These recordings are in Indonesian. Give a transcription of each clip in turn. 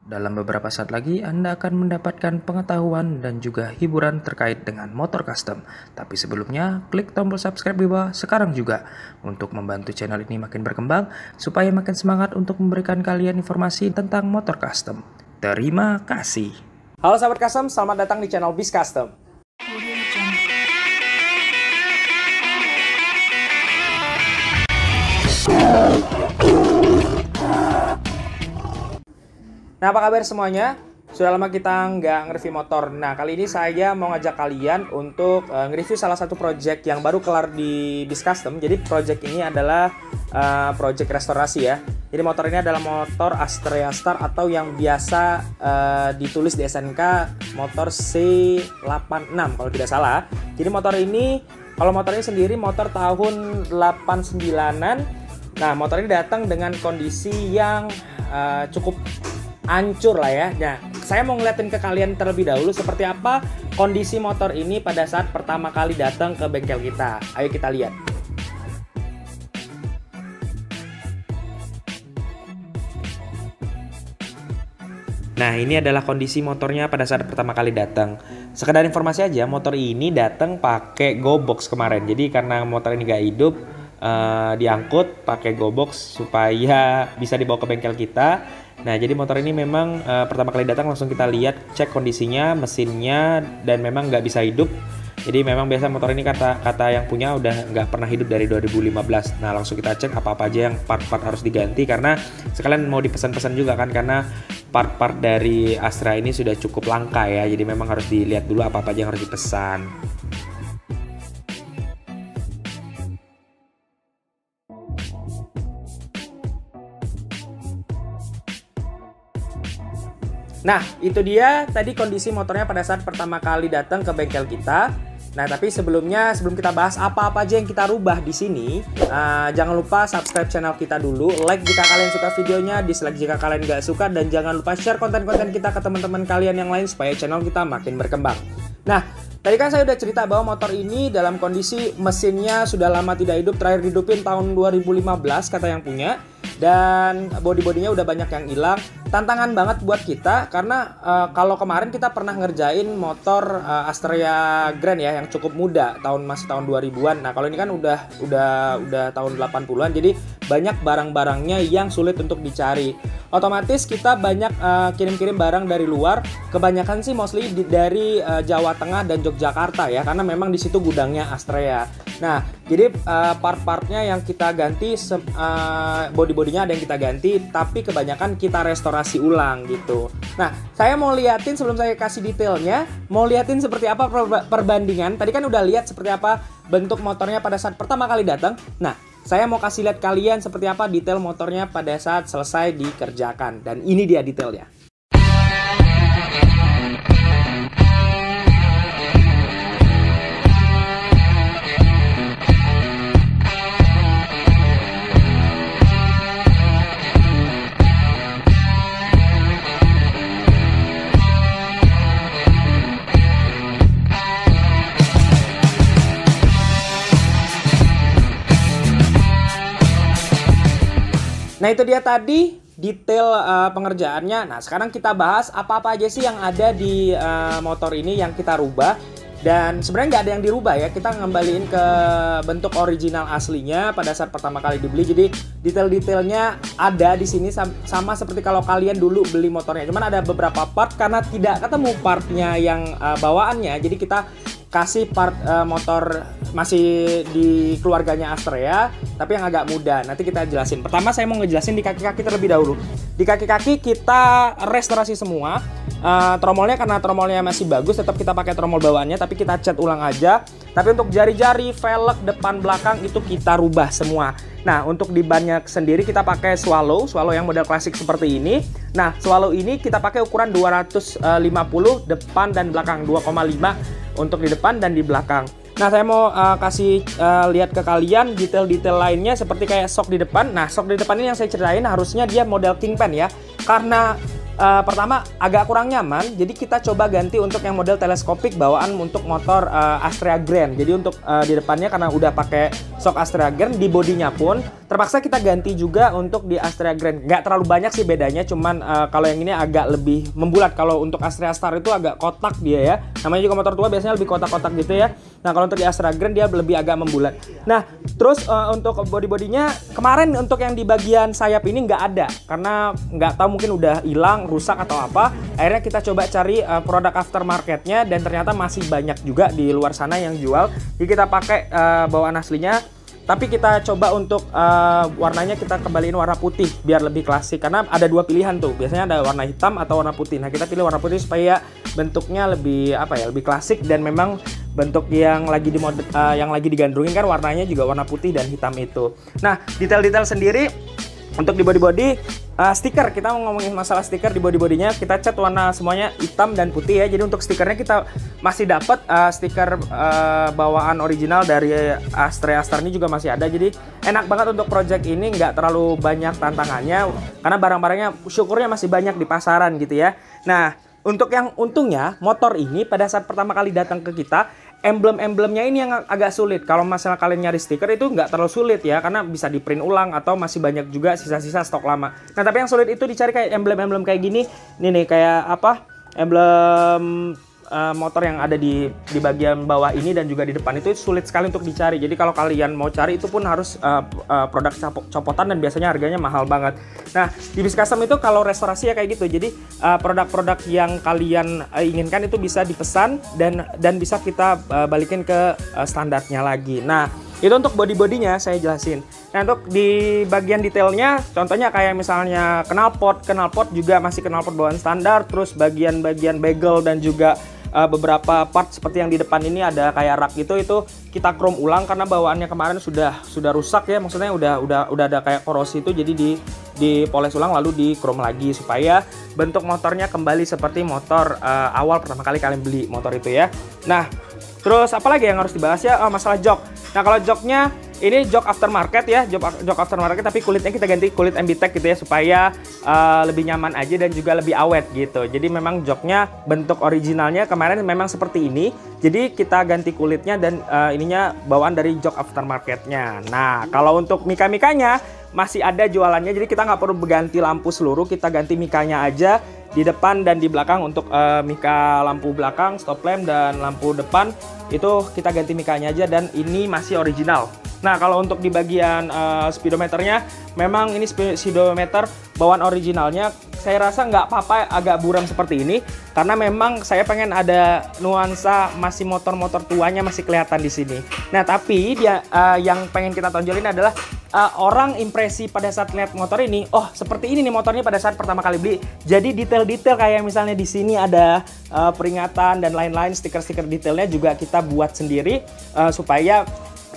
Dalam beberapa saat lagi, Anda akan mendapatkan pengetahuan dan juga hiburan terkait dengan motor custom. Tapi sebelumnya, klik tombol subscribe di bawah sekarang juga untuk membantu channel ini makin berkembang, supaya makin semangat untuk memberikan kalian informasi tentang motor custom. Terima kasih. Halo sahabat custom, selamat datang di channel Biz Custom. Nah, apa kabar semuanya? Sudah lama kita nggak nge-review motor. Nah, kali ini saya mau ngajak kalian untuk nge-review salah satu project yang baru kelar di Biz Custom. Jadi project ini adalah project restorasi ya. Jadi motor ini adalah motor Astrea Star atau yang biasa ditulis di SNK motor C86 kalau tidak salah. Jadi motor ini, kalau motor ini sendiri motor tahun 89-an. Nah, motor ini datang dengan kondisi yang cukup hancur lah ya. Nah, saya mau ngeliatin ke kalian terlebih dahulu seperti apa kondisi motor ini pada saat pertama kali datang ke bengkel kita. Ayo kita lihat. Nah, ini adalah kondisi motornya pada saat pertama kali datang. Sekedar informasi aja, motor ini datang pakai go box kemarin. Jadi karena motor ini gak hidup, diangkut pakai go box supaya bisa dibawa ke bengkel kita. Nah, jadi motor ini memang pertama kali datang langsung kita lihat, cek kondisinya, mesinnya, dan memang nggak bisa hidup. Jadi memang biasa motor ini kata yang punya udah nggak pernah hidup dari 2015. Nah, langsung kita cek apa-apa aja yang part-part harus diganti, karena sekalian mau dipesan-pesan juga kan, karena part-part dari Astra ini sudah cukup langka ya. Jadi memang harus dilihat dulu apa-apa aja yang harus dipesan. Nah, itu dia tadi kondisi motornya pada saat pertama kali datang ke bengkel kita. Nah, tapi sebelum kita bahas apa-apa aja yang kita rubah di sini, jangan lupa subscribe channel kita dulu, like jika kalian suka videonya, dislike jika kalian nggak suka, dan jangan lupa share konten-konten kita ke teman-teman kalian yang lain supaya channel kita makin berkembang. Nah, tadi kan saya udah cerita bahwa motor ini dalam kondisi mesinnya sudah lama tidak hidup, terakhir dihidupin tahun 2015 kata yang punya. Dan body-bodinya udah banyak yang hilang. Tantangan banget buat kita karena kalau kemarin kita pernah ngerjain motor Astrea Grand ya yang cukup muda, masih tahun 2000-an. Nah, kalau ini kan udah tahun 80-an, jadi banyak barang-barangnya yang sulit untuk dicari. Otomatis kita banyak kirim-kirim barang dari luar, kebanyakan sih mostly dari Jawa Tengah dan Yogyakarta ya, karena memang di situ gudangnya Astrea. Nah, jadi part-partnya yang kita ganti, body-bodinya ada yang kita ganti, tapi kebanyakan kita restorasi ulang gitu. Nah, saya mau liatin sebelum saya kasih detailnya, mau liatin seperti apa perbandingan. Tadi kan udah lihat seperti apa bentuk motornya pada saat pertama kali datang. Nah, saya mau kasih lihat kalian seperti apa detail motornya pada saat selesai dikerjakan. Dan ini dia detailnya. Nah, itu dia tadi detail pengerjaannya. Nah, sekarang kita bahas apa-apa aja sih yang ada di motor ini yang kita rubah. Dan sebenarnya nggak ada yang dirubah ya, kita ngembaliin ke bentuk original aslinya pada saat pertama kali dibeli. Jadi detail-detailnya ada di sini sama seperti kalau kalian dulu beli motornya. Cuman ada beberapa part karena tidak ketemu partnya yang bawaannya. Jadi kita kasih part motor masih di keluarganya Astrea, tapi yang agak muda. Nanti kita jelasin. Pertama saya mau ngejelasin di kaki-kaki terlebih dahulu. Di kaki-kaki kita restorasi semua. Tromolnya karena tromolnya masih bagus, tetap kita pakai tromol bawaannya, tapi kita cat ulang aja. Tapi untuk jari-jari, velg, depan, belakang itu kita rubah semua. Nah, untuk di bannya sendiri kita pakai swallow yang model klasik seperti ini. Nah, swallow ini kita pakai ukuran 250 depan dan belakang, 2,5 untuk di depan dan di belakang. Nah, saya mau kasih lihat ke kalian detail-detail lainnya seperti kayak sok di depan. Nah, sok di depan ini yang saya ceritain harusnya dia model kingpan ya. Karena pertama agak kurang nyaman, jadi kita coba ganti untuk yang model teleskopik bawaan untuk motor Astrea Grand. Jadi untuk di depannya karena udah pakai sok Astrea Grand, di bodinya pun terpaksa kita ganti juga untuk di Astrea Grand. Nggak terlalu banyak sih bedanya, cuman kalau yang ini agak lebih membulat. Kalau untuk Astrea Star itu agak kotak dia ya. Namanya juga motor tua biasanya lebih kotak-kotak gitu ya. Nah kalau untuk di Astrea Grand dia lebih agak membulat. Nah terus untuk body-bodinya kemarin untuk yang di bagian sayap ini nggak ada, karena nggak tahu mungkin udah hilang, rusak atau apa. Akhirnya kita coba cari produk aftermarketnya, dan ternyata masih banyak juga di luar sana yang jual. Jadi kita pakai bawaan aslinya, tapi kita coba untuk warnanya kita kembaliin warna putih biar lebih klasik, karena ada dua pilihan tuh, biasanya ada warna hitam atau warna putih. Nah kita pilih warna putih supaya bentuknya lebih apa ya, lebih klasik, dan memang bentuk yang lagi yang lagi digandrungin kan warnanya juga warna putih dan hitam itu. Nah detail-detail sendiri untuk di body stiker, kita mau ngomongin masalah stiker di body-bodinya, kita cat warna semuanya hitam dan putih ya. Jadi untuk stikernya kita masih dapat stiker bawaan original dari Astrea Star ini juga masih ada. Jadi enak banget untuk project ini, nggak terlalu banyak tantangannya karena barang-barangnya syukurnya masih banyak di pasaran gitu ya. Nah untuk yang untungnya motor ini pada saat pertama kali datang ke kita, emblem-emblemnya ini yang agak sulit. Kalau masalah kalian nyari stiker itu nggak terlalu sulit ya, karena bisa di print ulang atau masih banyak juga sisa-sisa stok lama. Nah tapi yang sulit itu dicari kayak emblem-emblem kayak gini. Ini nih kayak apa, emblem motor yang ada di bagian bawah ini dan juga di depan itu sulit sekali untuk dicari. Jadi kalau kalian mau cari itu pun harus produk copotan, dan biasanya harganya mahal banget. Nah di Bis Custom itu kalau restorasi ya kayak gitu. Jadi produk-produk yang kalian inginkan itu bisa dipesan dan bisa kita balikin ke standarnya lagi. Nah itu untuk body-bodinya saya jelasin. Nah untuk di bagian detailnya, contohnya kayak misalnya knalpot juga masih knalpot bawaan standar. Terus bagian-bagian bagel dan juga beberapa part seperti yang di depan ini ada kayak rak gitu, itu kita chrome ulang karena bawaannya kemarin sudah rusak ya, maksudnya udah ada kayak korosi itu, jadi dipoles ulang lalu di chrome lagi supaya bentuk motornya kembali seperti motor awal pertama kali kalian beli motor itu ya. Nah terus apalagi yang harus dibahas ya, masalah jok. Nah kalau joknya ini jok aftermarket ya, jok aftermarket, tapi kulitnya kita ganti kulit MBTech gitu ya, supaya lebih nyaman aja dan juga lebih awet gitu. Jadi memang joknya bentuk originalnya kemarin memang seperti ini, jadi kita ganti kulitnya dan ininya bawaan dari jok aftermarketnya. Nah kalau untuk mika-mikanya masih ada jualannya, jadi kita nggak perlu ganti lampu seluruh, kita ganti mikanya aja di depan dan di belakang. Untuk mika lampu belakang, stop lamp dan lampu depan itu kita ganti mikanya aja, dan ini masih original. Nah kalau untuk di bagian speedometernya, memang ini speedometer bawaan originalnya. Saya rasa nggak apa-apa agak buram seperti ini, karena memang saya pengen ada nuansa masih motor-motor tuanya masih kelihatan di sini. Nah tapi dia yang pengen kita tonjolin adalah orang impresi pada saat lihat motor ini, oh seperti ini nih motornya pada saat pertama kali beli. Jadi detail-detail kayak misalnya di sini ada peringatan dan lain-lain, stiker-stiker detailnya juga kita buat sendiri supaya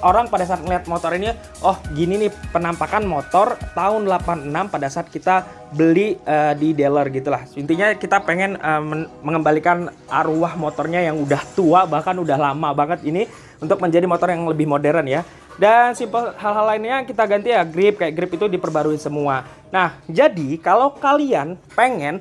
orang pada saat melihat motor ini, oh gini nih penampakan motor tahun 86 pada saat kita beli di dealer gitulah. Intinya kita pengen mengembalikan arwah motornya yang udah tua, bahkan udah lama banget ini, untuk menjadi motor yang lebih modern ya. Dan simple hal-hal lainnya kita ganti ya, grip, kayak grip itu diperbarui semua. Nah jadi kalau kalian pengen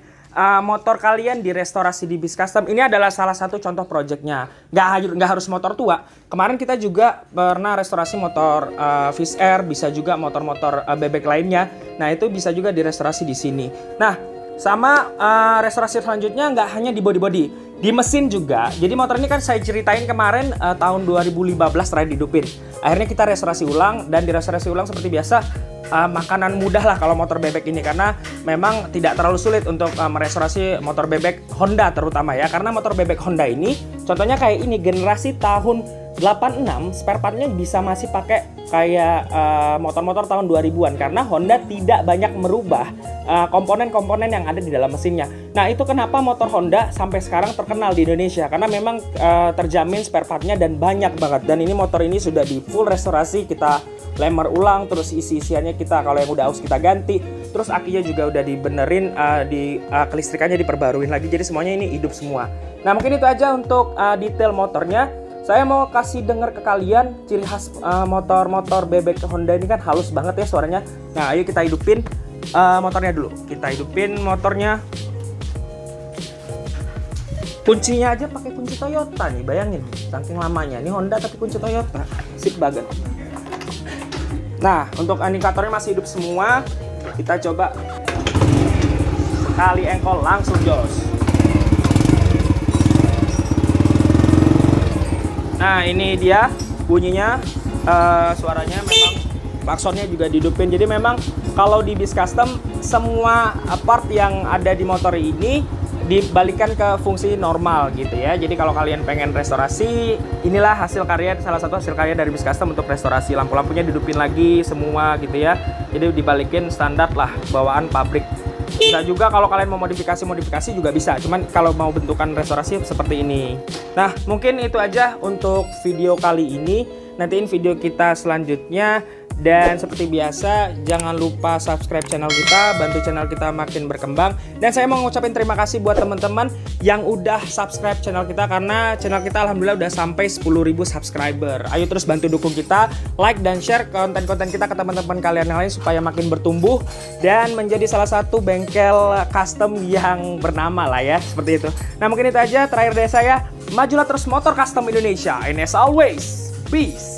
motor kalian direstorasi di Bis Custom, ini adalah salah satu contoh projectnya. Nggak harus motor tua. Kemarin kita juga pernah restorasi motor Fish Air, bisa juga motor-motor bebek lainnya. Nah itu bisa juga direstorasi di sini. Nah sama restorasi selanjutnya nggak hanya di body-body, di mesin juga. Jadi motor ini kan saya ceritain kemarin tahun 2015 terakhir dihidupin. Akhirnya kita restorasi ulang, dan direstorasi ulang seperti biasa. Makanan mudah lah kalau motor bebek ini, karena memang tidak terlalu sulit untuk merestorasi motor bebek Honda terutama ya, karena motor bebek Honda ini contohnya kayak ini generasi tahun 86, spare partnya bisa masih pakai kayak motor-motor tahun 2000-an, karena Honda tidak banyak merubah komponen-komponen yang ada di dalam mesinnya. Nah itu kenapa motor Honda sampai sekarang terkenal di Indonesia, karena memang terjamin spare partnya dan banyak banget. Dan ini motor ini sudah di full restorasi, kita lemar ulang, terus isi-isiannya kita kalau yang udah aus kita ganti, terus akinya juga udah dibenerin, kelistrikannya diperbaruin lagi, jadi semuanya ini hidup semua. Nah mungkin itu aja untuk detail motornya. Saya mau kasih denger ke kalian ciri khas motor-motor bebek Honda ini, kan halus banget ya suaranya. Nah ayo kita hidupin motornya dulu, kita hidupin motornya. Kuncinya aja pakai kunci Toyota nih, bayangin saking lamanya. Ini Honda tapi kunci Toyota, sip banget. Nah, untuk indikatornya masih hidup semua. Kita coba sekali engkol langsung jos. Nah, ini dia bunyinya, suaranya memang klaksonnya juga dihidupin. Jadi memang kalau di bis custom semua part yang ada di motor ini dibalikan ke fungsi normal gitu ya. Jadi kalau kalian pengen restorasi, inilah hasil karya, salah satu hasil karya dari bis custom untuk restorasi. Lampu-lampunya dihidupin lagi semua gitu ya. Jadi dibalikin standar lah bawaan pabrik. Bisa juga kalau kalian mau modifikasi juga bisa. Cuman kalau mau bentukan restorasi seperti ini. Nah, mungkin itu aja untuk video kali ini. Nantiin video kita selanjutnya. Dan seperti biasa, jangan lupa subscribe channel kita, bantu channel kita makin berkembang. Dan saya mau ngucapin terima kasih buat teman-teman yang udah subscribe channel kita, karena channel kita alhamdulillah udah sampai 10.000 subscriber. Ayo terus bantu dukung kita, like dan share konten-konten kita ke teman-teman kalian yang lain supaya makin bertumbuh dan menjadi salah satu bengkel custom yang bernama lah ya, seperti itu. Nah, mungkin itu aja. Terakhir dari saya, majulah terus motor custom Indonesia. And as always, peace.